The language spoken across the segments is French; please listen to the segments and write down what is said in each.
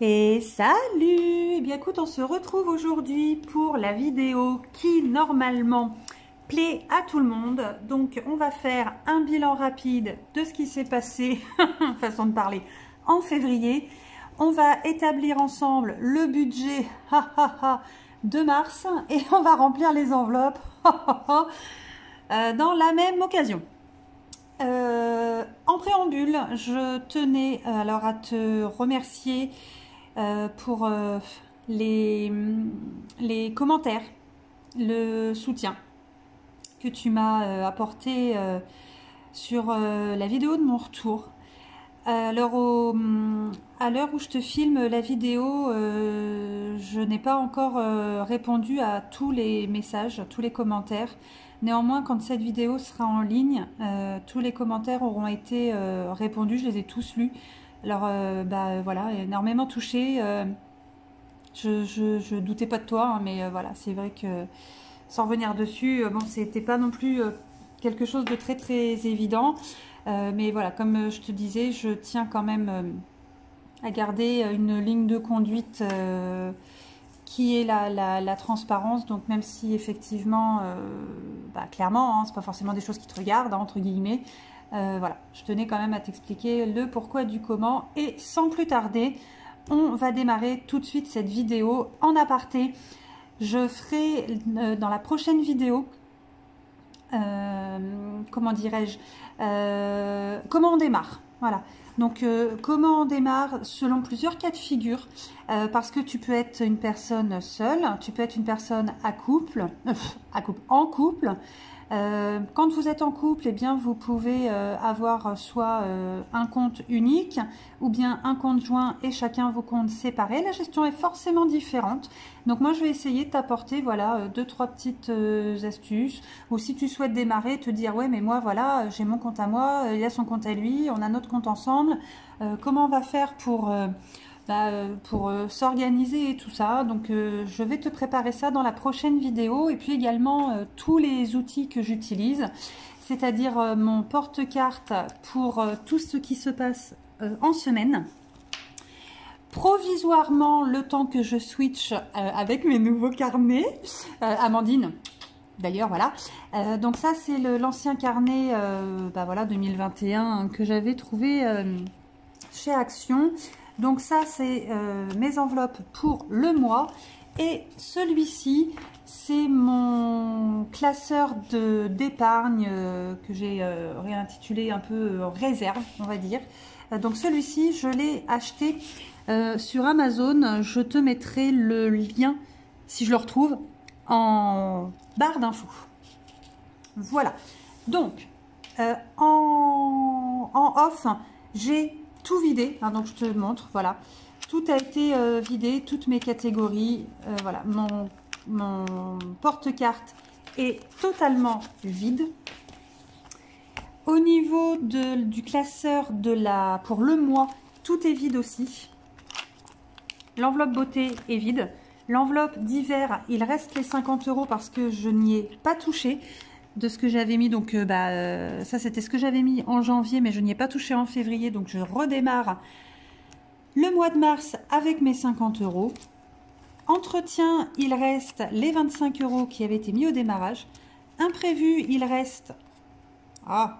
Et salut! Eh bien écoute, on se retrouve aujourd'hui pour la vidéo qui normalement plaît à tout le monde. Donc on va faire un bilan rapide de ce qui s'est passé, façon de parler, en février. On va établir ensemble le budget de mars et on va remplir les enveloppes dans la même occasion. En préambule, je tenais alors à te remercier pour les commentaires, le soutien que tu m'as apporté sur la vidéo de mon retour. À l'heure où je te filme la vidéo, je n'ai pas encore répondu à tous les messages, tous les commentaires. Néanmoins, quand cette vidéo sera en ligne, tous les commentaires auront été répondus, je les ai tous lus. Alors, voilà, énormément touchée. Je doutais pas de toi, hein, mais voilà, c'est vrai que sans revenir dessus, bon, c'était pas non plus quelque chose de très évident. Mais voilà, comme je te disais, je tiens quand même à garder une ligne de conduite qui est la transparence. Donc même si effectivement, clairement, hein, c'est pas forcément des choses qui te regardent, hein, entre guillemets, voilà, je tenais quand même à t'expliquer le pourquoi du comment. Et sans plus tarder, on va démarrer tout de suite cette vidéo en aparté. Je ferai dans la prochaine vidéo, comment dirais-je, comment on démarre, voilà. Donc comment on démarre selon plusieurs cas de figure, parce que tu peux être une personne seule, tu peux être une personne en couple. Quand vous êtes en couple, eh bien vous pouvez avoir soit un compte unique ou bien un compte joint et chacun vos comptes séparés. La gestion est forcément différente. Donc moi je vais essayer de t'apporter voilà 2-3 petites astuces, ou si tu souhaites démarrer, te dire ouais mais moi voilà j'ai mon compte à moi, il a son compte à lui, on a notre compte ensemble, comment on va faire pour s'organiser et tout ça. Donc je vais te préparer ça dans la prochaine vidéo, et puis également tous les outils que j'utilise, c'est-à-dire mon porte-carte pour tout ce qui se passe en semaine, provisoirement le temps que je switch avec mes nouveaux carnets, Amandine d'ailleurs, voilà. Donc ça c'est l'ancien carnet voilà 2021 que j'avais trouvé chez Action. Donc ça c'est mes enveloppes pour le mois, et celui-ci c'est mon classeur d'épargne que j'ai réintitulé un peu réserve, on va dire. Donc celui-ci je l'ai acheté sur Amazon. Je te mettrai le lien si je le retrouve en barre d'infos. Voilà, donc en off j'ai tout vidé, hein, donc je te montre, voilà, tout a été vidé, toutes mes catégories, voilà, mon porte-carte est totalement vide. Au niveau du classeur pour le mois, tout est vide aussi. L'enveloppe beauté est vide. L'enveloppe d'hiver, il reste les 50 € parce que je n'y ai pas touché de ce que j'avais mis. Donc ça c'était ce que j'avais mis en janvier, mais je n'y ai pas touché en février. Donc je redémarre le mois de mars avec mes 50 €. Entretien, il reste les 25 € qui avaient été mis au démarrage. Imprévu, il reste... Ah,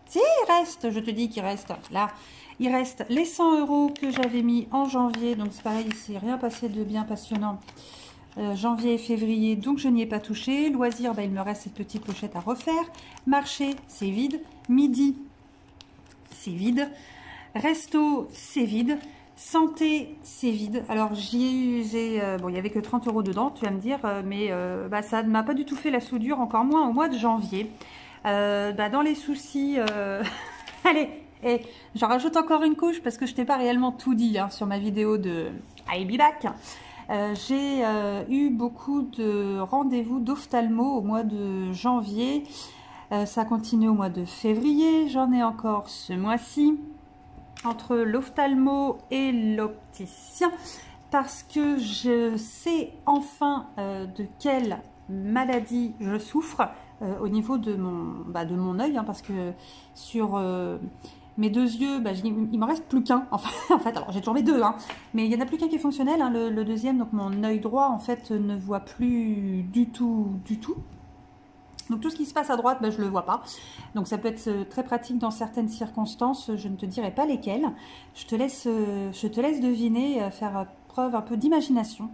si, il reste, je te dis qu'il reste là. Il reste les 100 € que j'avais mis en janvier. Donc c'est pareil, il ne s'est rien passé de bien passionnant. Janvier et février, donc je n'y ai pas touché. Loisirs, il me reste cette petite pochette à refaire. Marché, c'est vide. Midi, c'est vide. Resto, c'est vide. Santé, c'est vide. Alors bon, il n'y avait que 30 € dedans, tu vas me dire, mais ça ne m'a pas du tout fait la soudure, encore moins au mois de janvier. Dans les soucis, allez, et j'en rajoute encore une couche parce que je t'ai pas réellement tout dit hein, sur ma vidéo de I'll be back. J'ai eu beaucoup de rendez-vous d'ophtalmo au mois de janvier. Ça continue au mois de février. J'en ai encore ce mois-ci entre l'ophtalmo et l'opticien, parce que je sais enfin de quelle maladie je souffre au niveau de mon œil, hein, parce que sur Mes deux yeux, bah, il m'en reste plus qu'un. Enfin, en fait, alors j'ai toujours mes deux, hein, mais il n'y en a plus qu'un qui est fonctionnel, hein, le deuxième. Donc mon œil droit, en fait, ne voit plus du tout, du tout. Donc tout ce qui se passe à droite, bah, je ne le vois pas. Donc ça peut être très pratique dans certaines circonstances. Je ne te dirai pas lesquelles. Je te laisse deviner, faire preuve un peu d'imagination.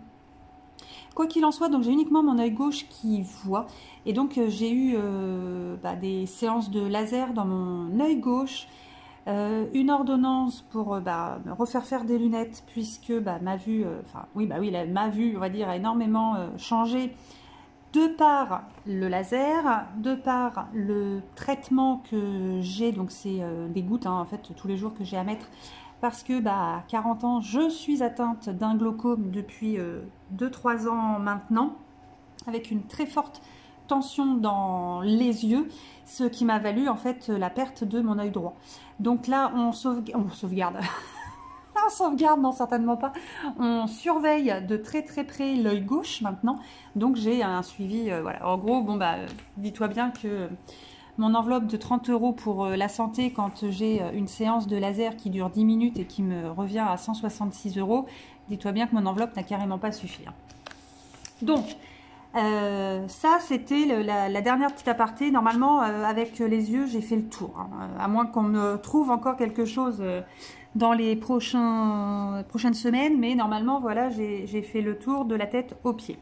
Quoi qu'il en soit, donc j'ai uniquement mon œil gauche qui voit. Et donc j'ai eu des séances de laser dans mon œil gauche. Une ordonnance pour me refaire faire des lunettes puisque ma vue, ma vue, on va dire, a énormément changé de par le laser, de par le traitement que j'ai, donc c'est des gouttes en fait tous les jours que j'ai à mettre parce que à 40 ans je suis atteinte d'un glaucome depuis 2-3 ans maintenant avec une très forte tension dans les yeux, ce qui m'a valu en fait la perte de mon œil droit. Donc là on sauvegarde. On sauvegarde, non certainement pas. On surveille de très très près l'œil gauche maintenant. Donc j'ai un suivi, voilà. En gros, dis-toi bien que mon enveloppe de 30 € pour la santé quand j'ai une séance de laser qui dure 10 minutes et qui me revient à 166 €, dis-toi bien que mon enveloppe n'a carrément pas suffi. Hein. Donc, ça c'était la dernière petite aparté. Normalement avec les yeux j'ai fait le tour, hein. À moins qu'on me trouve encore quelque chose dans les prochaines semaines, mais normalement voilà j'ai fait le tour de la tête aux pieds.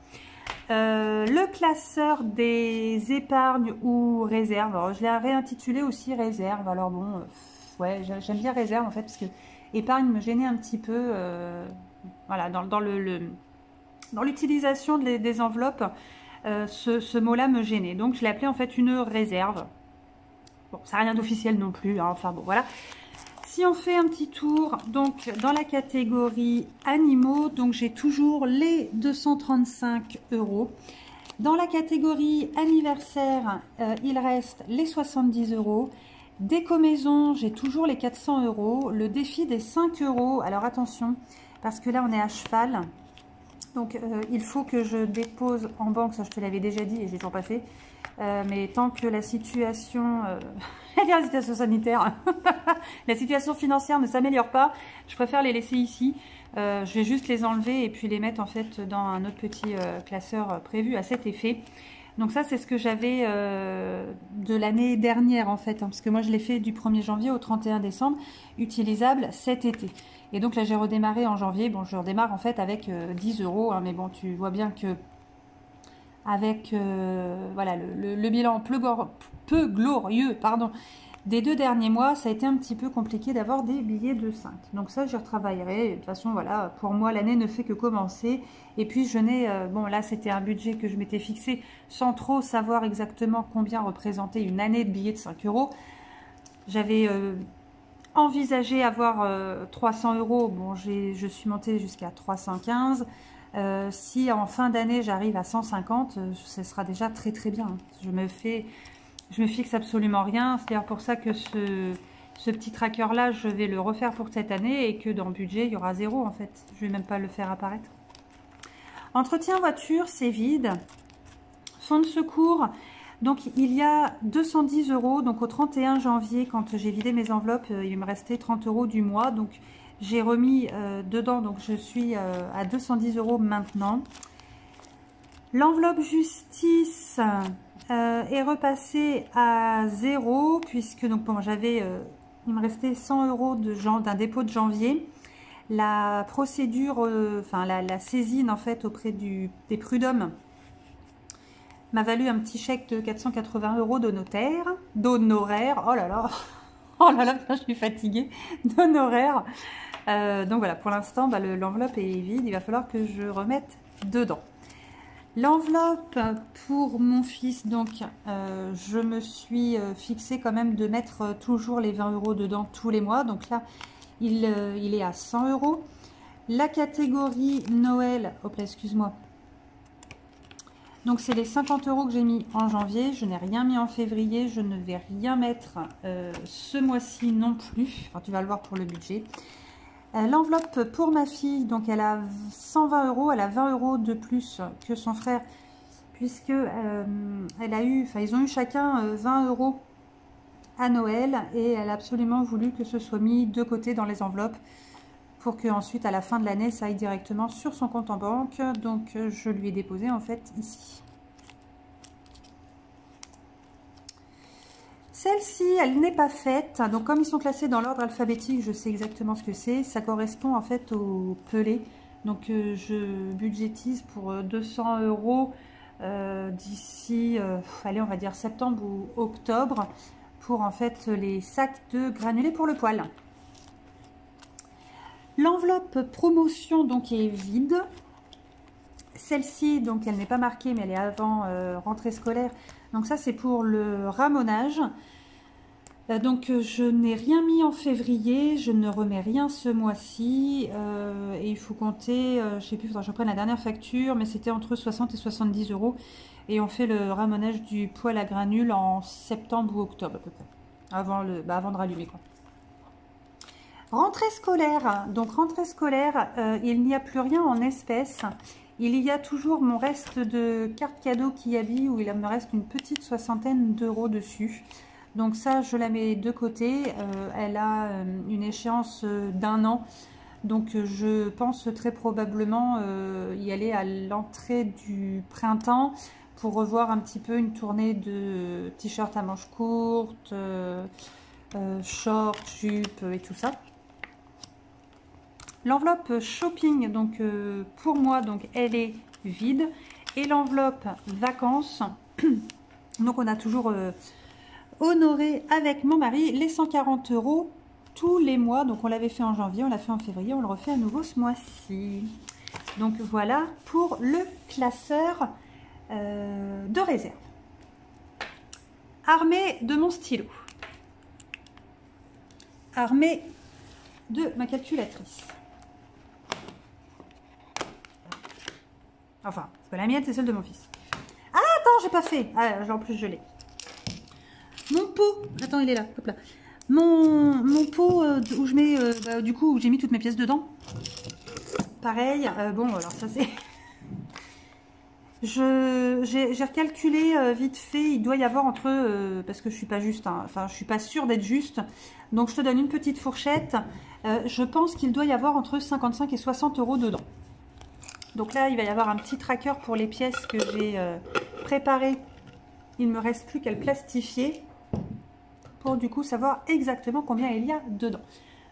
Le classeur des épargnes ou réserves, alors je l'ai réintitulé aussi réserve. Alors bon, ouais, j'aime bien réserve en fait parce que épargne me gênait un petit peu, voilà, dans l'utilisation des enveloppes, ce mot-là me gênait. Donc, je l'ai appelé en fait une réserve. Bon, ça n'a rien d'officiel non plus. Hein, enfin, bon, voilà. Si on fait un petit tour, donc, dans la catégorie animaux, donc, j'ai toujours les 235 €. Dans la catégorie anniversaire, il reste les 70 €. Déco maison, j'ai toujours les 400 €. Le défi des 5 €. Alors, attention, parce que là, on est à cheval. Donc, il faut que je dépose en banque, ça je te l'avais déjà dit et j'ai toujours pas fait. Mais tant que la situation, la situation sanitaire, la situation financière ne s'améliore pas, je préfère les laisser ici. Je vais juste les enlever et puis les mettre en fait dans un autre petit classeur prévu à cet effet. Donc ça, c'est ce que j'avais de l'année dernière en fait, hein, parce que moi je l'ai fait du 1er janvier au 31 décembre, utilisable cet été. Et donc là j'ai redémarré en janvier. Bon, je redémarre en fait avec 10 €, hein, mais bon, tu vois bien que avec voilà, le bilan peu glorieux des 2 derniers mois, ça a été un petit peu compliqué d'avoir des billets de 5. Donc ça, j'y retravaillerai. De toute façon, voilà, pour moi, l'année ne fait que commencer. Et puis, je n'ai... bon, là, c'était un budget que je m'étais fixé sans trop savoir exactement combien représentait une année de billets de 5 €. J'avais envisagé avoir 300 €. Bon, je suis montée jusqu'à 315. Si en fin d'année, j'arrive à 150, ce sera déjà très, très bien. Je me fixe absolument rien. C'est d'ailleurs pour ça que ce petit tracker là, je vais le refaire pour cette année et que dans le budget, il y aura 0 en fait. Je vais même pas le faire apparaître. Entretien voiture, c'est vide. Fonds de secours, donc il y a 210 €. Donc au 31 janvier, quand j'ai vidé mes enveloppes, il me restait 30 € du mois. Donc j'ai remis dedans, donc je suis à 210 € maintenant. L'enveloppe justice est repassée à 0 puisque donc bon, il me restait 100 € d'un dépôt de janvier. La procédure, la saisine en fait auprès des prud'hommes m'a valu un petit chèque de 480 € d'honoraires. Oh là là, oh là là, je suis fatiguée, d'honoraires. Donc voilà, pour l'instant, l'enveloppe est vide. Il va falloir que je remette dedans. L'enveloppe pour mon fils, donc je me suis fixé quand même de mettre toujours les 20 € dedans tous les mois. Donc là, il est à 100 €. La catégorie Noël, hop là, excuse-moi. Donc c'est les 50 € que j'ai mis en janvier. Je n'ai rien mis en février. Je ne vais rien mettre ce mois-ci non plus. Enfin, tu vas le voir pour le budget. L'enveloppe pour ma fille, donc elle a 120 €, elle a 20 € de plus que son frère, puisque ils ont eu chacun 20 € à Noël et elle a absolument voulu que ce soit mis de côté dans les enveloppes pour que ensuite à la fin de l'année ça aille directement sur son compte en banque. Donc je lui ai déposé en fait ici. Celle-ci, elle n'est pas faite. Donc comme ils sont classés dans l'ordre alphabétique, je sais exactement ce que c'est. Ça correspond en fait au pelé. Donc je budgétise pour 200 € d'ici, allez, on va dire septembre ou octobre, pour en fait les sacs de granulés pour le poêle. L'enveloppe promotion donc est vide. Celle-ci, donc elle n'est pas marquée, mais elle est avant rentrée scolaire. Donc ça c'est pour le ramonage. Donc je n'ai rien mis en février, je ne remets rien ce mois-ci. Et il faut compter, je ne sais plus, il faudra que je prenne la dernière facture, mais c'était entre 60 et 70 €. Et on fait le ramonage du poêle à granules en septembre ou octobre à peu près, avant de rallumer quoi. Rentrée scolaire, donc rentrée scolaire, il n'y a plus rien en espèces. Il y a toujours mon reste de carte cadeau Kiabi où il me reste une petite soixantaine d'euros dessus. Donc ça, je la mets de côté. Elle a une échéance d'1 an. Donc je pense très probablement y aller à l'entrée du printemps pour revoir un petit peu une tournée de t-shirts à manches courtes, shorts, jupes et tout ça. L'enveloppe shopping, donc pour moi, donc elle est vide. Et l'enveloppe vacances, donc on a toujours honoré avec mon mari les 140 € tous les mois. Donc on l'avait fait en janvier, on l'a fait en février, on le refait à nouveau ce mois-ci. Donc voilà pour le classeur de réserve. Armée de mon stylo. Armée de ma calculatrice. Enfin, c'est pas la mienne, c'est celle de mon fils. Ah, attends, j'ai pas fait. Ah, en plus, je l'ai. Mon pot. Attends, il est là. Hop là. Mon pot où je mets, du coup, où j'ai mis toutes mes pièces dedans. Pareil. Bon, alors ça, c'est... J'ai recalculé vite fait. Il doit y avoir entre... parce que je suis pas juste. Hein, enfin, je suis pas sûre d'être juste. Donc, je te donne une petite fourchette. Je pense qu'il doit y avoir entre 55 et 60 € dedans. Donc là, il va y avoir un petit tracker pour les pièces que j'ai préparées. Il ne me reste plus qu'à le plastifier pour du coup savoir exactement combien il y a dedans.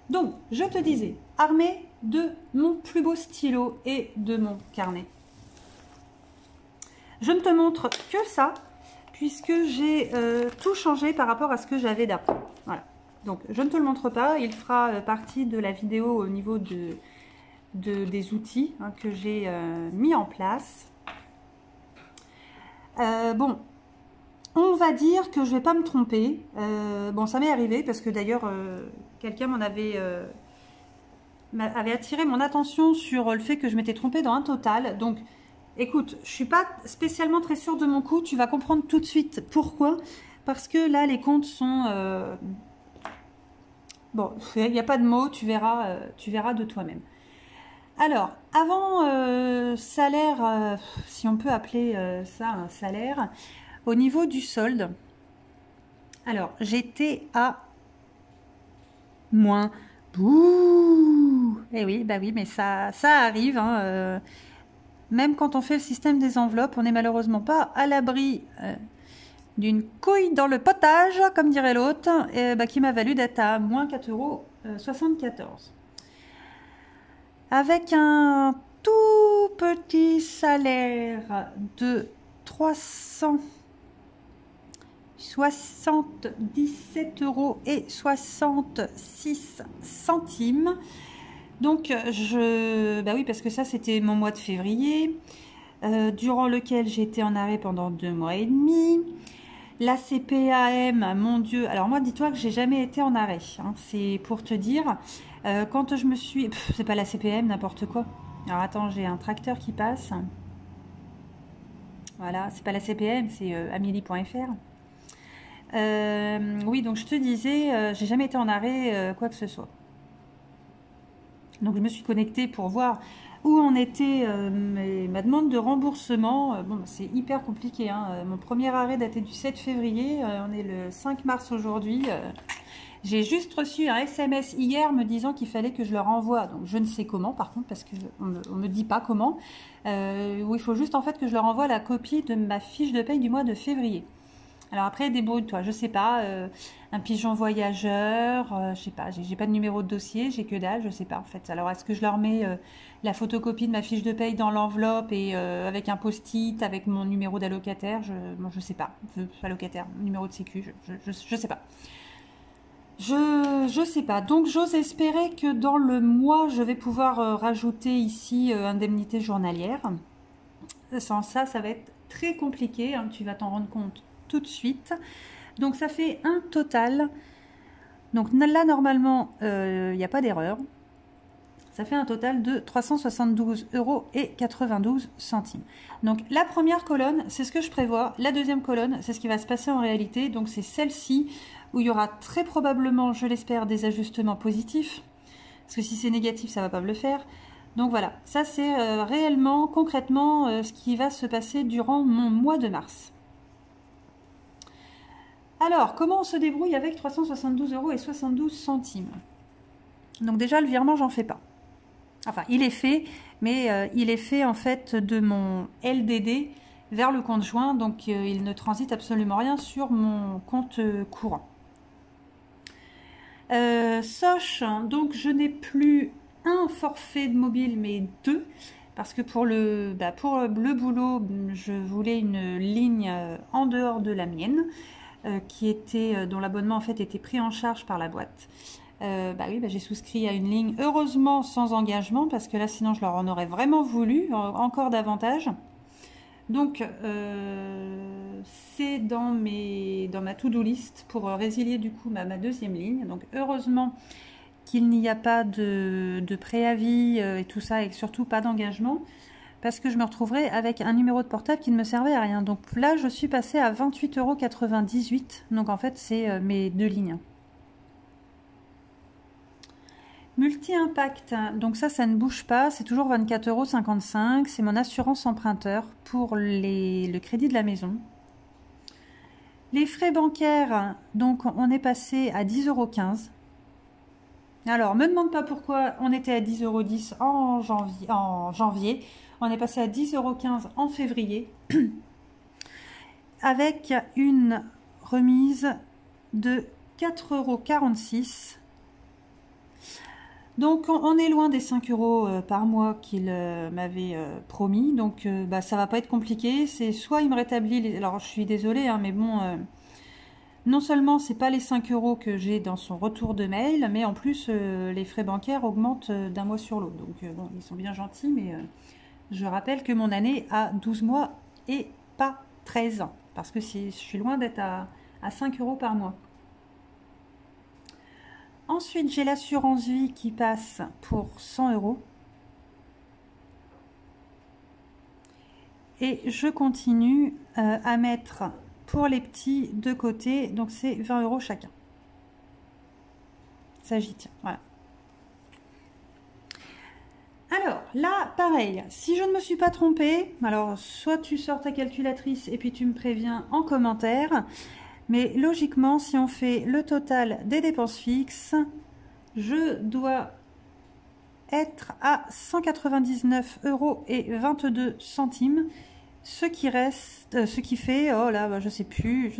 Donc, je te disais, armée de mon plus beau stylo et de mon carnet. Je ne te montre que ça, puisque j'ai tout changé par rapport à ce que j'avais d'avant. Voilà. Donc, je ne te le montre pas. Il fera partie de la vidéo au niveau des outils hein, que j'ai mis en place. Bon, on va dire que je vais pas me tromper. Bon, ça m'est arrivé parce que d'ailleurs quelqu'un avait attiré mon attention sur le fait que je m'étais trompée dans un total. Donc écoute, je suis pas spécialement très sûre de mon coup. Tu vas comprendre tout de suite pourquoi. Parce que là les comptes sont bon, il n'y a pas de mots, tu verras de toi-même. Alors, avant salaire, si on peut appeler ça un salaire, au niveau du solde, alors j'étais à moins. Bouh! Eh oui, bah oui, mais ça arrive. Hein, même quand on fait le système des enveloppes, on n'est malheureusement pas à l'abri d'une couille dans le potage, comme dirait l'autre, qui m'a valu d'être à moins 4,74 €. Avec un tout petit salaire de 377,66 €. Donc, bah oui, parce que ça, c'était mon mois de février, durant lequel j'étais en arrêt pendant 2 mois et demi. La CPAM, mon Dieu. Alors moi, dis-toi que j'ai jamais été en arrêt. Hein, c'est pour te dire. Quand je me suis... C'est pas la CPM, n'importe quoi. Alors attends, j'ai un tracteur qui passe. Voilà, c'est pas la CPM, c'est amélie.fr. Oui, donc je te disais, j'ai jamais été en arrêt, quoi que ce soit. Donc je me suis connectée pour voir où en était ma demande de remboursement. Bon, c'est hyper compliqué, hein. Mon premier arrêt datait du 7 février, on est le 5 mars aujourd'hui. J'ai juste reçu un SMS hier me disant qu'il fallait que je le renvoie. Donc je ne sais comment par contre, parce qu'on ne me dit pas comment. Où il faut juste en fait que je leur envoie la copie de ma fiche de paye du mois de février. Alors après, débrouille-toi, je sais pas, un pigeon voyageur, je sais pas, j'ai pas de numéro de dossier, j'ai que dalle, je sais pas en fait. Alors est-ce que je leur mets la photocopie de ma fiche de paye dans l'enveloppe et avec un post-it, avec mon numéro d'allocataire, je sais pas, allocataire, numéro de sécu, je sais pas. Je sais pas. Donc j'ose espérer que dans le mois, je vais pouvoir rajouter ici indemnité journalière. Sans ça, ça va être très compliqué, hein, tu vas t'en rendre compte tout de suite. Donc ça fait un total. Donc là, normalement, il n'y a pas d'erreur. Ça fait un total de 372,92 €. Donc la première colonne, c'est ce que je prévois. La deuxième colonne, c'est ce qui va se passer en réalité. Donc c'est celle-ci où il y aura très probablement, je l'espère, des ajustements positifs. Parce que si c'est négatif, ça ne va pas me le faire. Donc voilà, ça c'est réellement, concrètement, ce qui va se passer durant mon mois de mars. Alors, comment on se débrouille avec 372,72 €? Donc déjà, le virement, j'en fais pas. Enfin, il est fait, mais il est fait en fait de mon LDD vers le compte joint, donc il ne transite absolument rien sur mon compte courant. Soch, donc je n'ai plus un forfait de mobile, mais deux, parce que pour le boulot, je voulais une ligne en dehors de la mienne, dont l'abonnement en fait était pris en charge par la boîte. Oui, j'ai souscrit à une ligne, heureusement sans engagement, parce que là sinon je leur en aurais vraiment voulu, encore davantage. Donc c'est dans ma to-do list pour résilier du coup ma deuxième ligne. Donc heureusement qu'il n'y a pas de préavis et tout ça, et surtout pas d'engagement, parce que je me retrouverai avec un numéro de portable qui ne me servait à rien. Donc là je suis passée à 28,98 €, donc en fait c'est mes deux lignes. Multi-impact, donc ça ne bouge pas, c'est toujours 24,55 €, c'est mon assurance emprunteur pour le crédit de la maison. Les frais bancaires, donc on est passé à 10,15 €. Alors, me demande pas pourquoi on était à 10,10 € en janvier, on est passé à 10,15 € en février, avec une remise de 4,46 €. Donc on est loin des 5 € par mois qu'il m'avait promis, donc ça va pas être compliqué. C'est soit il me rétablit, alors je suis désolée, hein, mais bon, non seulement c'est pas les 5 € que j'ai dans son retour de mail, mais en plus les frais bancaires augmentent d'un mois sur l'autre. Donc bon, ils sont bien gentils, mais je rappelle que mon année a 12 mois et pas 13 ans, parce que je suis loin d'être à 5 € par mois. Ensuite, j'ai l'assurance vie qui passe pour 100 €. Et je continue à mettre pour les petits de côté, donc c'est 20 € chacun. Ça, j'y tiens, voilà. Alors, là, pareil, si je ne me suis pas trompée, alors soit tu sors ta calculatrice et puis tu me préviens en commentaire, mais logiquement, si on fait le total des dépenses fixes, je dois être à 199,22 €, ce qui reste, ce qui fait, oh là, je sais plus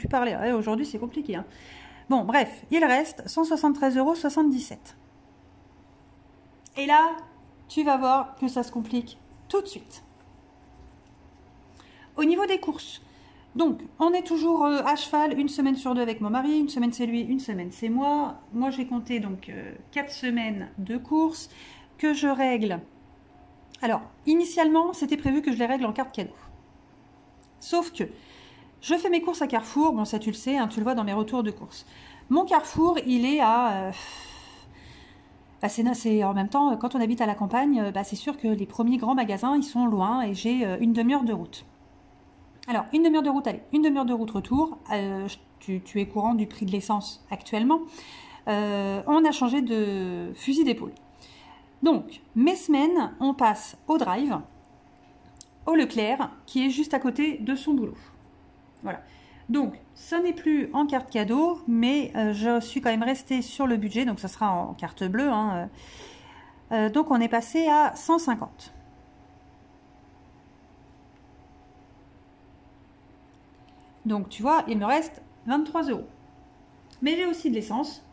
parler. Ouais, aujourd'hui, c'est compliqué, hein. Bon, bref, il reste 173,77 €. Et là, tu vas voir que ça se complique tout de suite. Au niveau des courses, donc on est toujours à cheval, une semaine sur deux avec mon mari, une semaine c'est lui, une semaine c'est moi. Moi j'ai compté donc 4 semaines de courses que je règle. Alors, initialement, c'était prévu que je les règle en carte cadeau. Sauf que je fais mes courses à Carrefour, bon ça tu le sais, hein, tu le vois dans mes retours de courses. Mon Carrefour, il est à... c'est en même temps, quand on habite à la campagne, c'est sûr que les premiers grands magasins, ils sont loin et j'ai une demi-heure de route. Alors, une demi-heure de route aller, une demi-heure de route retour, tu es courant du prix de l'essence actuellement. On a changé de fusil d'épaule. Donc, mes semaines, on passe au Drive, au Leclerc, qui est juste à côté de son boulot. Voilà. Donc, ça n'est plus en carte cadeau, mais je suis quand même restée sur le budget, donc ça sera en carte bleue. Hein, donc, on est passé à 150. Donc, tu vois, il me reste 23 €. Mais j'ai aussi de l'essence.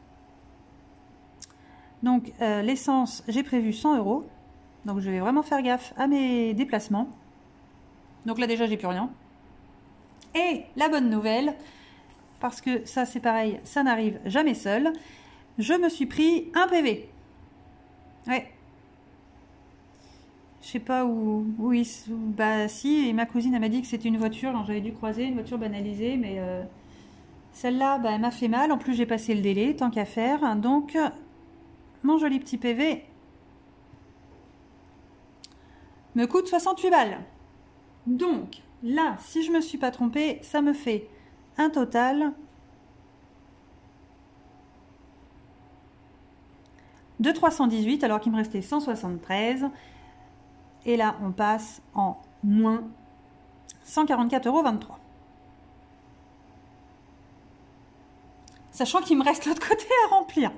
Donc, l'essence, j'ai prévu 100 €. Donc, je vais vraiment faire gaffe à mes déplacements. Donc là, déjà, j'ai plus rien. Et la bonne nouvelle, parce que ça, c'est pareil, ça n'arrive jamais seul, je me suis pris un PV. Ouais. Je sais pas où bah si, et ma cousine, elle m'a dit que c'était une voiture, alors j'avais dû croiser, une voiture banalisée, mais celle-là, bah, elle m'a fait mal. En plus, j'ai passé le délai, tant qu'à faire. Donc, mon joli petit PV me coûte 68 balles. Donc, là, si je ne me suis pas trompée, ça me fait un total de 318, alors qu'il me restait 173. Et là, on passe en moins 144,23 €. Sachant qu'il me reste l'autre côté à remplir.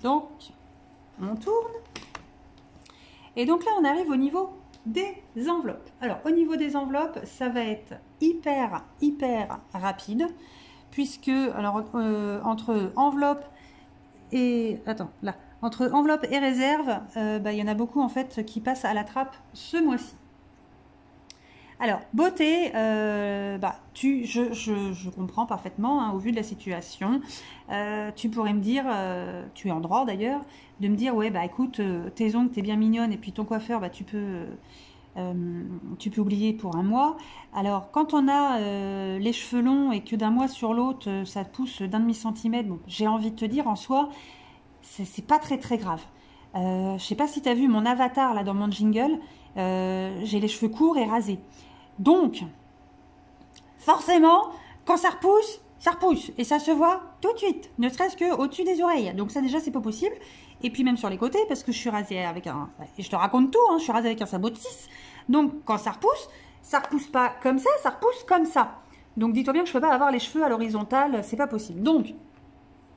Donc, on tourne. Et donc là, on arrive au niveau des enveloppes. Alors, au niveau des enveloppes, ça va être hyper rapide. Puisque, alors, entre enveloppe et... Attends, là. Entre enveloppe et réserve, il y en a beaucoup, en fait, qui passent à la trappe ce mois-ci. Alors, beauté, je comprends parfaitement, hein, au vu de la situation. Tu pourrais me dire, tu es en droit d'ailleurs, de me dire, ouais, bah écoute, tes ongles, t'es bien mignonne, et puis ton coiffeur, bah tu peux oublier pour un mois. Alors, quand on a les cheveux longs et que d'un mois sur l'autre, ça pousse d'1,5 cm, bon, j'ai envie de te dire, en soi, c'est pas très grave. Je sais pas si tu as vu mon avatar là dans mon jingle, j'ai les cheveux courts et rasés. Donc, forcément, quand ça repousse, et ça se voit tout de suite, ne serait-ce que au-dessus des oreilles. Donc ça déjà, c'est pas possible. Et puis même sur les côtés, parce que je suis rasée avec un... Et je te raconte tout, hein, je suis rasée avec un sabot de 6. Donc quand ça repousse pas comme ça repousse comme ça. Donc dis-toi bien que je peux pas avoir les cheveux à l'horizontale, c'est pas possible. Donc,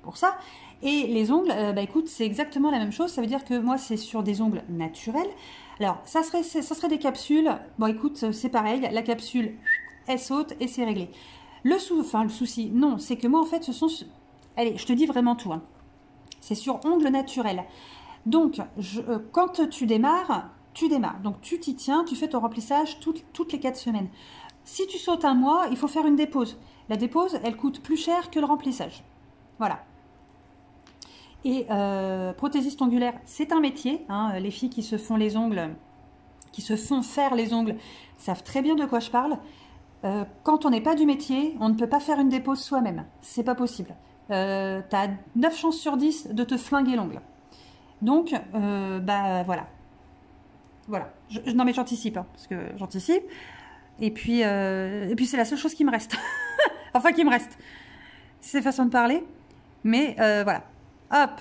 pour ça... Et les ongles, écoute, c'est exactement la même chose. Ça veut dire que moi, c'est sur des ongles naturels. Alors, ça serait des capsules. Bon, écoute, c'est pareil. La capsule, elle saute et c'est réglé. Le souci, non, c'est que moi, en fait, ce sont... Allez, je te dis vraiment tout. Hein. C'est sur ongles naturels. Donc, quand tu démarres. Donc, tu t'y tiens, tu fais ton remplissage toutes les 4 semaines. Si tu sautes un mois, il faut faire une dépose. La dépose, elle coûte plus cher que le remplissage. Voilà. Et prothésiste ongulaire, c'est un métier. Hein, les filles qui se font les ongles, qui se font faire les ongles, savent très bien de quoi je parle. Quand on n'est pas du métier, on ne peut pas faire une dépose soi-même. C'est pas possible. Tu as 9 chances sur 10 de te flinguer l'ongle. Donc, voilà. Voilà. Non mais j'anticipe, hein, parce que j'anticipe. Et puis c'est la seule chose qui me reste. Enfin, qui me reste. C'est façon de parler. Mais voilà. Hop.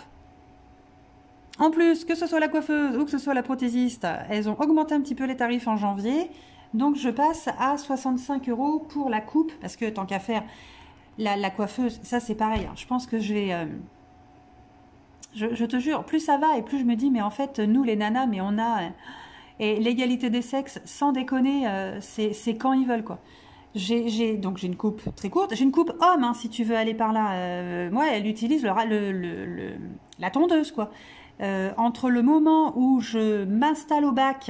En plus, que ce soit la coiffeuse ou que ce soit la prothésiste, elles ont augmenté un petit peu les tarifs en janvier. Donc, je passe à 65 € pour la coupe. Parce que tant qu'à faire, la coiffeuse, ça c'est pareil. Hein, je pense que je vais... je te jure, plus ça va et plus je me dis, mais en fait, nous les nanas, mais on a... Et l'égalité des sexes, sans déconner, c'est quand ils veulent, quoi. Donc j'ai une coupe très courte. J'ai une coupe homme, hein, si tu veux aller par là. Moi, elle utilise la tondeuse, quoi. Entre le moment où je m'installe au bac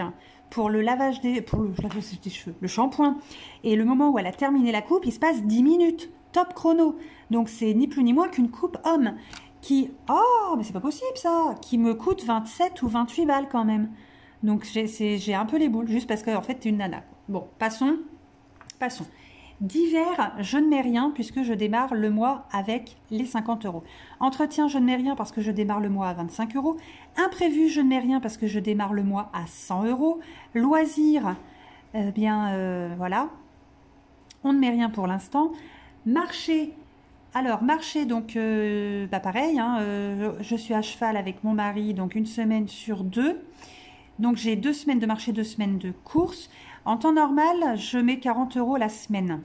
pour le lavage des cheveux, le shampoing, et le moment où elle a terminé la coupe, il se passe 10 minutes. Top chrono. Donc c'est ni plus ni moins qu'une coupe homme qui... Oh, mais c'est pas possible, ça. Qui me coûte 27 ou 28 balles quand même. Donc j'ai un peu les boules, juste parce qu'en fait, t'es une nana. Bon, passons. D'hiver, je ne mets rien puisque je démarre le mois avec les 50 €. Entretien, je ne mets rien parce que je démarre le mois à 25 €. Imprévu, je ne mets rien parce que je démarre le mois à 100 €. Loisirs, voilà. On ne met rien pour l'instant. Marché, Alors, marché, donc, pareil, hein, je suis à cheval avec mon mari, donc une semaine sur 2. Donc, j'ai 2 semaines de marché, 2 semaines de course. En temps normal, je mets 40 € la semaine.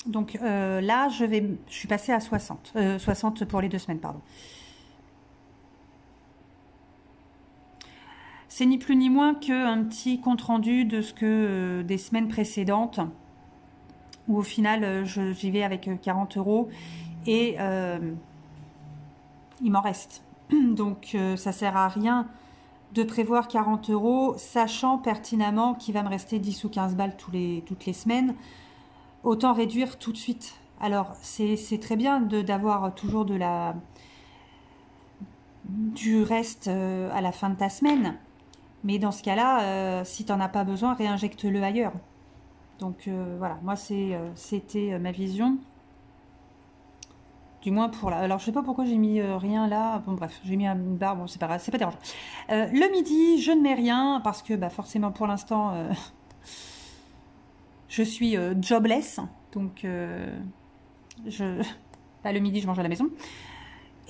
Donc, là, je suis passée à 60. 60 pour les 2 semaines, pardon. C'est ni plus ni moins qu'un petit compte-rendu de ce que des semaines précédentes, où au final, j'y vais avec 40 € et il m'en reste. Donc, ça sert à rien de prévoir 40 €, sachant pertinemment qu'il va me rester 10 ou 15 balles toutes les semaines. Autant réduire tout de suite. Alors, c'est très bien d'avoir toujours du reste à la fin de ta semaine. Mais dans ce cas-là, si tu n'en as pas besoin, réinjecte-le ailleurs. Donc voilà, moi c'était ma vision. Du moins pour là. Alors je sais pas pourquoi j'ai mis rien là. Bon bref, j'ai mis une barre, bon c'est pas grave, c'est pas dérangeant. Le midi, je ne mets rien parce que bah, forcément pour l'instant je suis jobless. Donc bah, le midi je mange à la maison.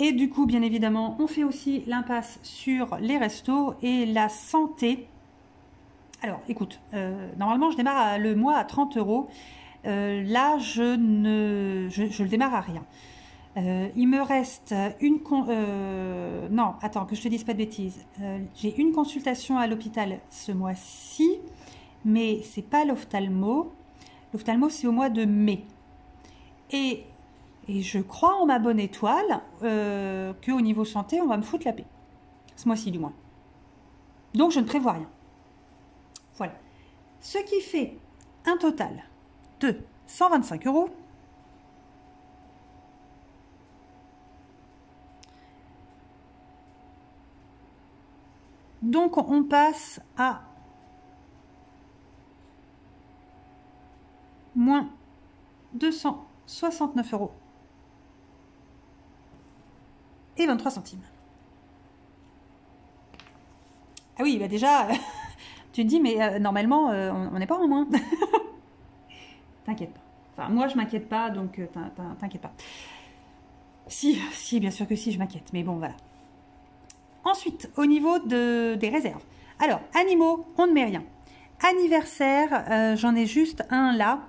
Et du coup, bien évidemment, on fait aussi l'impasse sur les restos et la santé. Alors, écoute, normalement, je démarre le mois à 30 €. Là, je le démarre à rien. Il me reste non, attends, que je te dise pas de bêtises. J'ai une consultation à l'hôpital ce mois-ci, mais c'est pas l'ophtalmo. L'ophtalmo, c'est au mois de mai. Et je crois en ma bonne étoile qu'au niveau santé, on va me foutre la paix. Ce mois-ci, du moins. Donc, je ne prévois rien. Voilà. Ce qui fait un total de 125 €. Donc, on passe à moins 269 € et 23 centimes. Ah oui, bah déjà, tu te dis, mais normalement, on n'est pas en moins. T'inquiète pas. Enfin, moi, je m'inquiète pas, donc t'inquiète pas. Si, bien sûr que si, je m'inquiète. Mais bon, voilà. Ensuite, au niveau des réserves. Alors, animaux, on ne met rien. Anniversaire, j'en ai juste un là.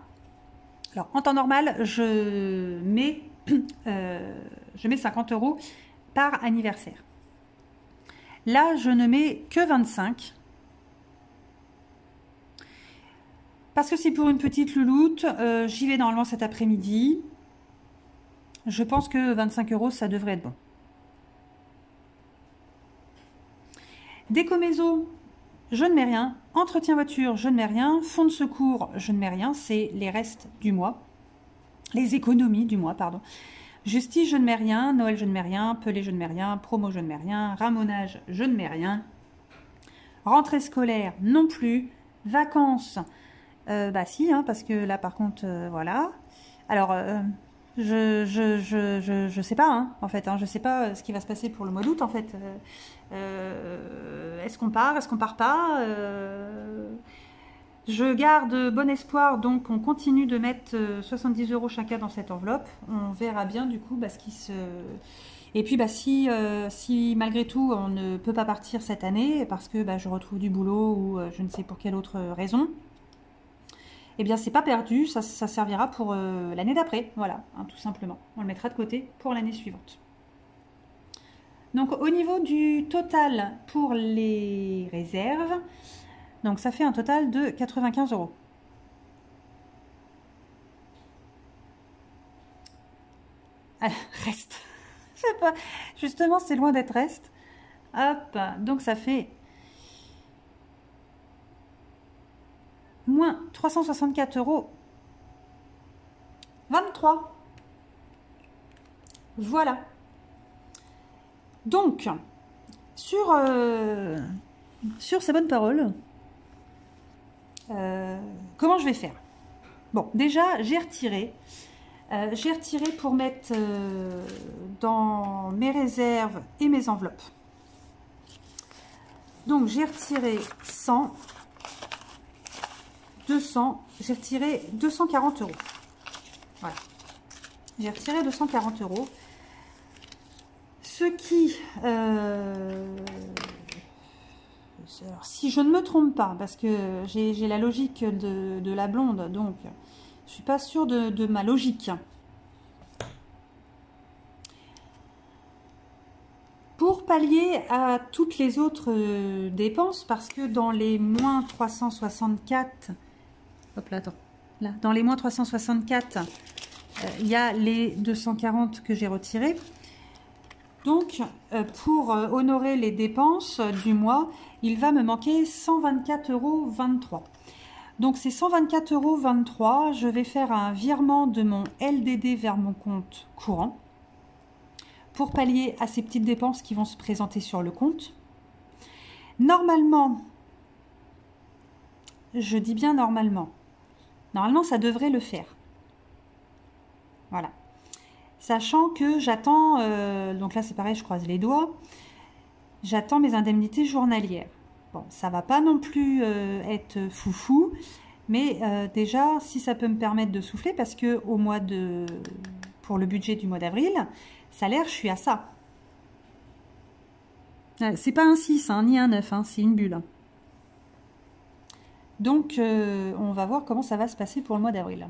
Alors, en temps normal, je mets 50 € par anniversaire. Là, je ne mets que 25. Parce que c'est pour une petite louloute. J'y vais normalement cet après-midi. Je pense que 25 €, ça devrait être bon. Déco maison, je ne mets rien. Entretien voiture, je ne mets rien. Fonds de secours, je ne mets rien. C'est les restes du mois. Les économies du mois, pardon. Justice, je ne mets rien. Noël, je ne mets rien. Pelé, je ne mets rien. Promo, je ne mets rien. Ramonage, je ne mets rien. Rentrée scolaire, non plus. Vacances, bah si, hein, parce que là, par contre, voilà. Alors, je sais pas, hein, en fait. Hein, je sais pas ce qui va se passer pour le mois d'août, en fait. Est-ce qu'on part? Est-ce qu'on part pas? Je garde bon espoir, donc on continue de mettre 70 € chacun dans cette enveloppe. On verra bien du coup ce qui se... Et puis si malgré tout on ne peut pas partir cette année parce que je retrouve du boulot ou je ne sais pour quelle autre raison, eh bien c'est pas perdu, ça servira pour l'année d'après, voilà, hein, tout simplement. On le mettra de côté pour l'année suivante. Donc au niveau du total pour les réserves, donc ça fait un total de 95 €. Ah, reste. Je sais pas. Justement, c'est loin d'être reste. Hop. Donc ça fait moins 364 €. 23. Voilà. Donc, sur ces bonnes paroles, comment je vais faire? Bon, déjà, j'ai retiré pour mettre dans mes réserves et mes enveloppes. Donc, j'ai retiré 100, 200, j'ai retiré 240 €. Voilà. J'ai retiré 240 €. Ce qui... alors, si je ne me trompe pas, parce que j'ai la logique de la blonde, donc je suis pas sûre de ma logique. Pour pallier à toutes les autres dépenses, parce que dans les moins 364, hop là, attends, là, dans les moins 364, il y a les 240 que j'ai retirés. Donc, pour honorer les dépenses du mois, il va me manquer 124,23 €. Donc, ces 124,23 €, je vais faire un virement de mon LDD vers mon compte courant pour pallier à ces petites dépenses qui vont se présenter sur le compte. Normalement, je dis bien normalement, ça devrait le faire. Voilà. Sachant que j'attends, donc là c'est pareil, je croise les doigts, j'attends mes indemnités journalières. Bon, ça va pas non plus être foufou, mais déjà, si ça peut me permettre de souffler, parce que pour le budget du mois d'avril, salaire, je suis à ça. C'est pas un 6, hein, ni un 9, hein, c'est une bulle. Donc, on va voir comment ça va se passer pour le mois d'avril.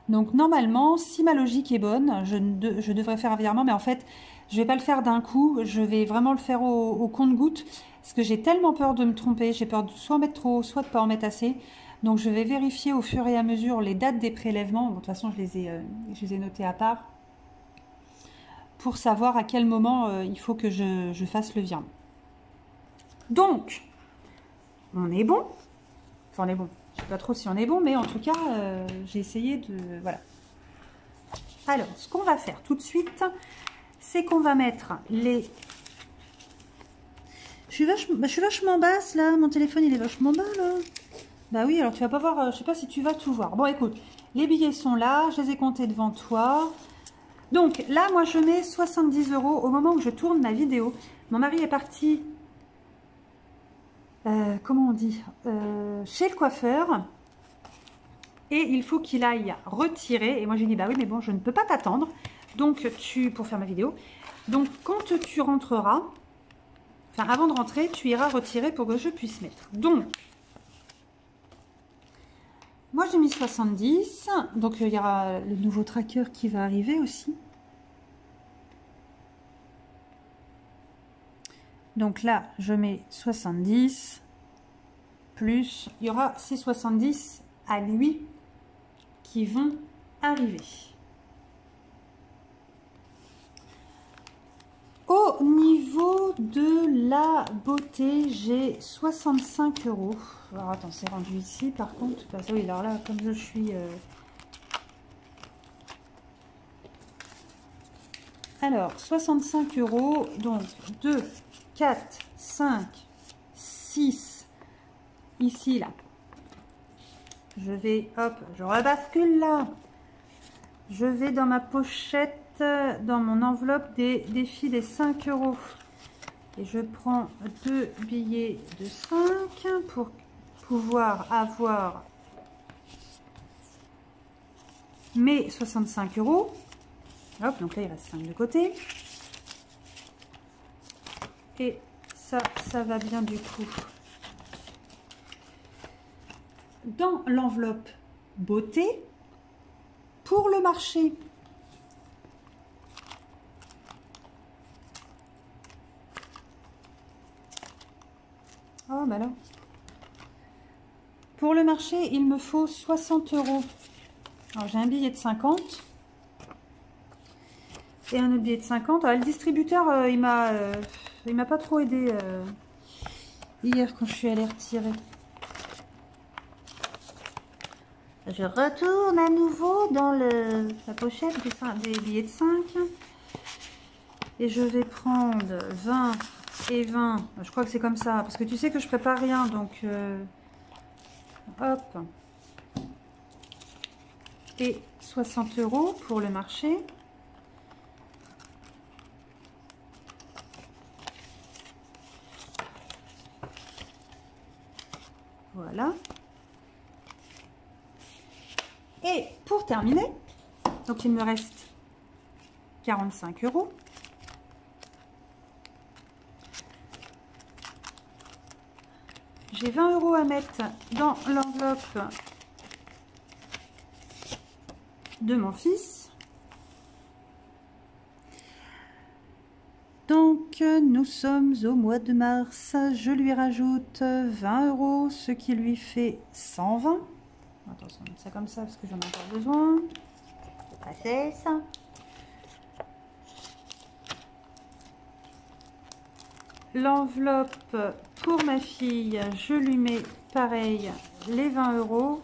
Donc, normalement, si ma logique est bonne, je devrais faire un virement, mais en fait, je ne vais pas le faire d'un coup, je vais vraiment le faire au compte-gouttes, parce que j'ai tellement peur de me tromper, j'ai peur de soit en mettre trop, soit de ne pas en mettre assez. Donc, je vais vérifier au fur et à mesure les dates des prélèvements. Bon, de toute façon, je les ai notés à part, pour savoir à quel moment il faut que je fasse le virement. Donc, on est bon. Enfin, on est bon. Je ne sais pas trop si on est bon, mais en tout cas, j'ai essayé de... Voilà. Alors, ce qu'on va faire tout de suite, c'est qu'on va mettre les... Je suis vachement basse, là. Mon téléphone, il est vachement bas, là. Bah oui, alors tu vas pas voir... je sais pas si tu vas tout voir. Bon, écoute, les billets sont là. Je les ai comptés devant toi. Donc, là, moi, je mets 70 € au moment où je tourne ma vidéo. Mon mari est parti... comment on dit, chez le coiffeur, et il faut qu'il aille retirer, et moi j'ai dit bah oui mais bon je ne peux pas t'attendre, donc pour faire ma vidéo, donc quand tu rentreras, enfin avant de rentrer, tu iras retirer pour que je puisse mettre. Donc moi j'ai mis 70, donc il y aura le nouveau tracker qui va arriver aussi. Donc là, je mets 70, plus, il y aura ces 70 à lui qui vont arriver. Au niveau de la beauté, j'ai 65 €. Alors attends, c'est rendu ici par contre, parce que oui, alors là, comme je suis... Alors, 65 €, donc 2, 4, 5, 6, ici, là. Je vais, hop, je rebascule là. Je vais dans ma pochette, dans mon enveloppe des défis des 5 €. Et je prends 2 billets de 5 pour pouvoir avoir mes 65 €. Hop, donc là, il reste 5 de côté. Et ça va bien du coup dans l'enveloppe beauté pour le marché. Oh, bah là. Pour le marché, il me faut 60 €. Alors, j'ai un billet de 50 et un autre billet de 50. Alors, le distributeur, il m'a pas trop aidé hier quand je suis allée retirer. Je retourne à nouveau dans la pochette des billets de 5 et je vais prendre 20 et 20. Je crois que c'est comme ça parce que tu sais que je prépare rien, donc hop, et 60 € pour le marché. Voilà. Et pour terminer, donc il me reste 45 €. J'ai 20 € à mettre dans l'enveloppe de mon fils. Donc, nous sommes au mois de mars. Je lui rajoute 20 €, ce qui lui fait 120. Attention, on va mettre ça comme ça parce que j'en ai encore besoin. Passer ça. L'enveloppe pour ma fille, je lui mets pareil les 20 €.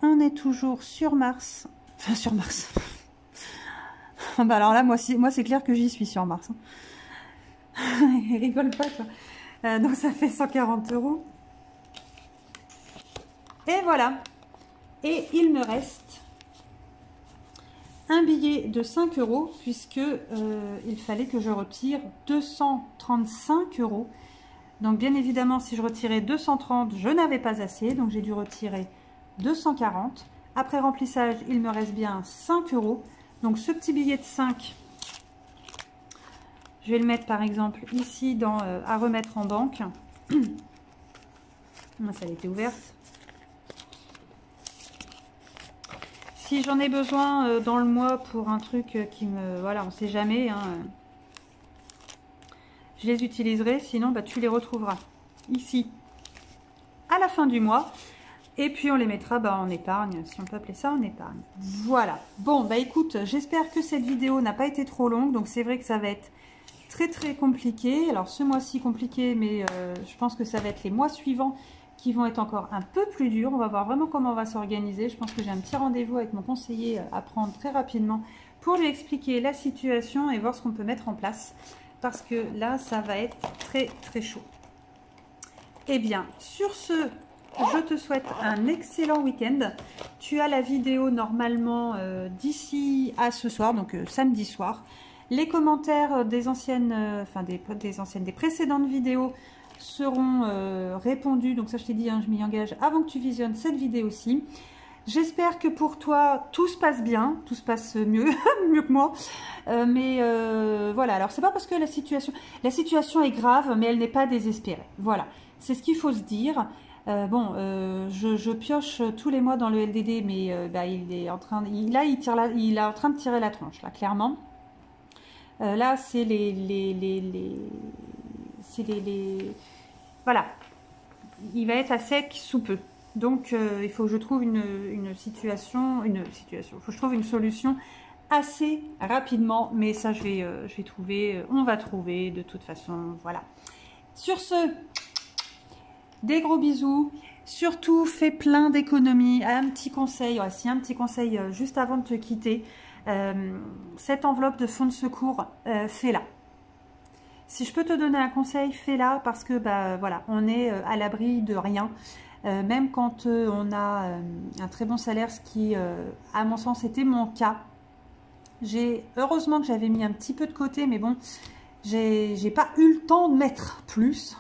On est toujours sur Mars. Enfin, sur Mars. Bah alors là, moi c'est clair que j'y suis sur Mars. Il rigole pas, toi. Donc ça fait 140 €. Et voilà. Et il me reste un billet de 5 € puisque il fallait que je retire 235 €. Donc bien évidemment, si je retirais 230, je n'avais pas assez. Donc j'ai dû retirer 240. Après remplissage, il me reste bien 5 €. Donc ce petit billet de 5, je vais le mettre par exemple ici dans à remettre en banque. Ça a été ouverte. Si j'en ai besoin dans le mois pour un truc qui me... Voilà, on ne sait jamais. Hein, je les utiliserai, sinon bah, tu les retrouveras ici à la fin du mois. Et puis on les mettra bah, en épargne, si on peut appeler ça en épargne. Voilà. Bon, bah écoute, j'espère que cette vidéo n'a pas été trop longue. Donc c'est vrai que ça va être très compliqué. Alors ce mois-ci compliqué, mais je pense que ça va être les mois suivants qui vont être encore un peu plus durs. On va voir vraiment comment on va s'organiser. Je pense que j'ai un petit rendez-vous avec mon conseiller à prendre très rapidement pour lui expliquer la situation et voir ce qu'on peut mettre en place. Parce que là, ça va être très chaud. Eh bien, sur ce, je te souhaite un excellent week-end. Tu as la vidéo normalement d'ici à ce soir, donc samedi soir. Les commentaires des anciennes, des précédentes vidéos seront répondus. Donc ça, je t'ai dit, hein, je m'y engage avant que tu visionnes cette vidéo-ci. J'espère que pour toi, tout se passe bien, tout se passe mieux, mieux que moi. Voilà, alors c'est pas parce que la situation est grave, mais elle n'est pas désespérée. Voilà, c'est ce qu'il faut se dire. Je pioche tous les mois dans le LDD, mais bah, il est en train, il est en train de tirer la tronche, là, clairement. Là, c'est voilà, il va être à sec sous peu. Donc, il faut que je trouve il faut que je trouve une solution assez rapidement. Mais ça, je vais trouver, on va trouver de toute façon. Voilà. Sur ce, des gros bisous. Surtout, fais plein d'économies. Un petit conseil, voici un petit conseil juste avant de te quitter. Cette enveloppe de fonds de secours, fais-la. Si je peux te donner un conseil, fais-la parce que bah, voilà, on est à l'abri de rien. Même quand on a un très bon salaire, ce qui, à mon sens, était mon cas. Heureusement que j'avais mis un petit peu de côté, mais bon, j'ai pas eu le temps de mettre plus.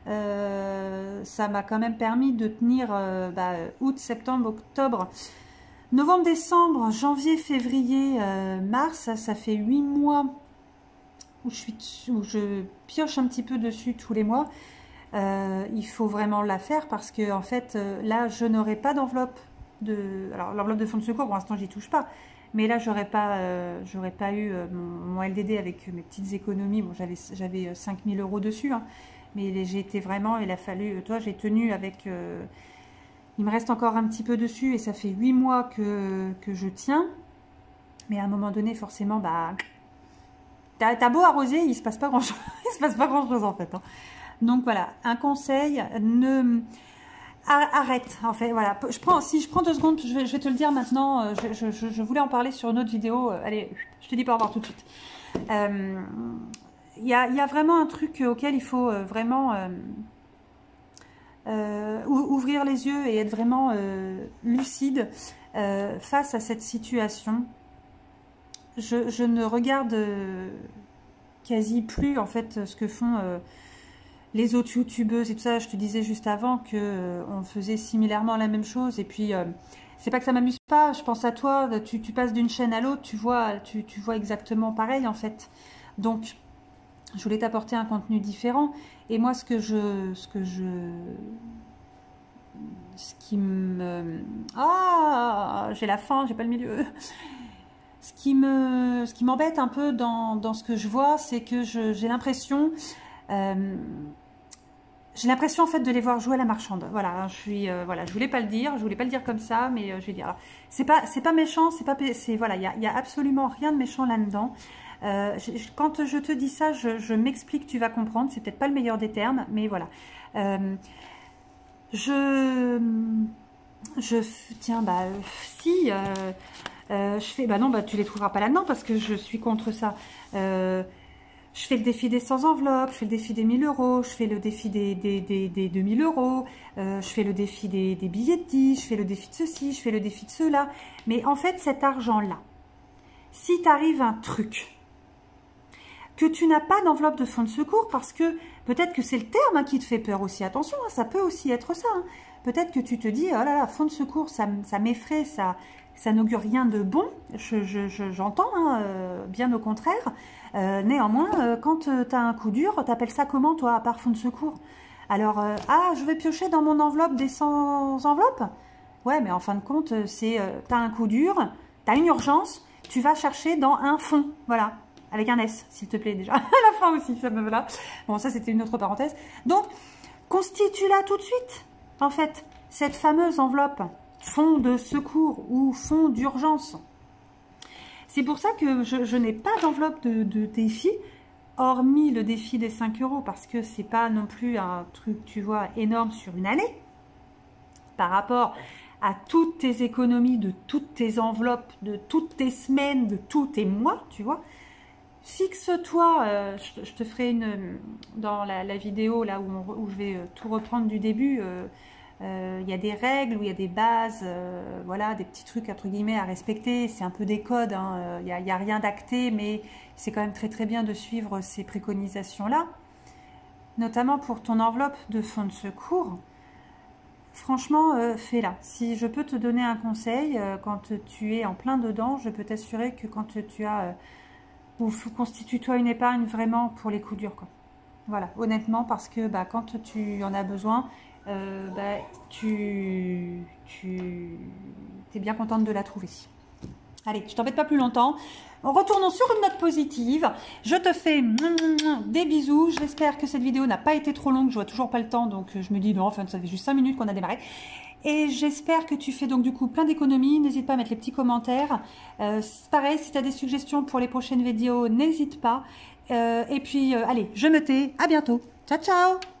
Ça m'a quand même permis de tenir août, septembre, octobre, novembre, décembre, janvier, février, mars. Ça fait 8 mois où je pioche un petit peu dessus tous les mois. Il faut vraiment la faire parce que en fait là je n'aurai pas d'enveloppe alors l'enveloppe de fonds de secours pour l'instant j'y touche pas, mais là j'aurais pas eu mon LDD avec mes petites économies. Bon, j'avais 5000 € dessus, hein, mais j'ai été vraiment, il a fallu, j'ai tenu avec il me reste encore un petit peu dessus et ça fait 8 mois que je tiens, mais à un moment donné forcément bah t'as beau arroser, il se passe pas grand chose il se passe pas grand chose en fait, hein. Donc voilà, un conseil, arrête en fait, voilà. Si je prends 2 secondes, je vais te le dire maintenant, je voulais en parler sur une autre vidéo, allez, je te dis pas au revoir tout de suite. Il y a vraiment un truc auquel il faut vraiment ouvrir les yeux et être vraiment lucide face à cette situation. Je ne regarde quasi plus en fait ce que font les autres youtubeuses et tout ça. Je te disais juste avant que on faisait similairement la même chose, et puis c'est pas que ça m'amuse pas, je pense à toi, tu passes d'une chaîne à l'autre, tu vois exactement pareil en fait. Donc, je voulais t'apporter un contenu différent. Et moi, ce qui me... Ah, j'ai la faim, j'ai pas le milieu. Ce qui m'embête un peu dans ce que je vois, c'est que j'ai l'impression... en fait de les voir jouer à la marchande. Voilà, voilà, je voulais pas le dire comme ça, mais je vais dire. C'est pas méchant, voilà, il y a absolument rien de méchant là-dedans. Quand je te dis ça, je m'explique, tu vas comprendre. C'est peut-être pas le meilleur des termes, mais voilà. Tiens, bah si. Je fais, bah non, bah tu les trouveras pas là-dedans parce que je suis contre ça. Je fais le défi des 100 enveloppes, je fais le défi des 1000 euros, je fais le défi des 2000 euros, je fais le défi des billets de 10, je fais le défi de ceci, je fais le défi de cela. Mais en fait, cet argent-là, si t'arrive un truc, que tu n'as pas d'enveloppe de fonds de secours, parce que peut-être que c'est le terme qui te fait peur aussi. Attention, hein, ça peut aussi être ça. Hein. Peut-être que tu te dis, oh là là, fonds de secours, ça m'effraie, ça n'augure rien de bon. J'entends, hein, bien au contraire. Néanmoins, quand tu as un coup dur, t'appelles ça comment, toi, à part fonds de secours? Alors, je vais piocher dans mon enveloppe des 100 enveloppes. Ouais, mais en fin de compte, tu as un coup dur, tu as une urgence, tu vas chercher dans un fonds. Voilà. Avec un S, s'il te plaît, déjà. À la fin aussi, ça me voilà. Bon, ça, c'était une autre parenthèse. Donc, constitue-la tout de suite, en fait, cette fameuse enveloppe fonds de secours ou fonds d'urgence. C'est pour ça que je n'ai pas d'enveloppe de défi, hormis le défi des 5 euros, parce que c'est pas non plus un truc, tu vois, énorme sur une année. Par rapport à toutes tes économies, de toutes tes enveloppes, de toutes tes semaines, de tous tes mois, tu vois. Fixe-toi, je te ferai dans la vidéo là où je vais tout reprendre du début, il y a des règles, où il y a des bases, voilà, des petits trucs entre guillemets à respecter, c'est un peu des codes, hein, il n'y a rien d'acté, mais c'est quand même très très bien de suivre ces préconisations-là, notamment pour ton enveloppe de fonds de secours. Franchement, fais-la. Si je peux te donner un conseil, quand tu es en plein dedans, je peux t'assurer que quand tu as... constitue-toi une épargne vraiment pour les coups durs, quoi. Voilà, honnêtement, parce que quand tu en as besoin, tu es bien contente de la trouver. Allez, je t'embête pas plus longtemps. Retournons sur une note positive. Je te fais des bisous. J'espère que cette vidéo n'a pas été trop longue. Je vois toujours pas le temps, donc je me dis non, enfin, ça fait juste 5 minutes qu'on a démarré. Et j'espère que tu fais donc du coup plein d'économies. N'hésite pas à mettre les petits commentaires. Pareil, si tu as des suggestions pour les prochaines vidéos, n'hésite pas. Et puis, allez, je me tais. À bientôt. Ciao, ciao!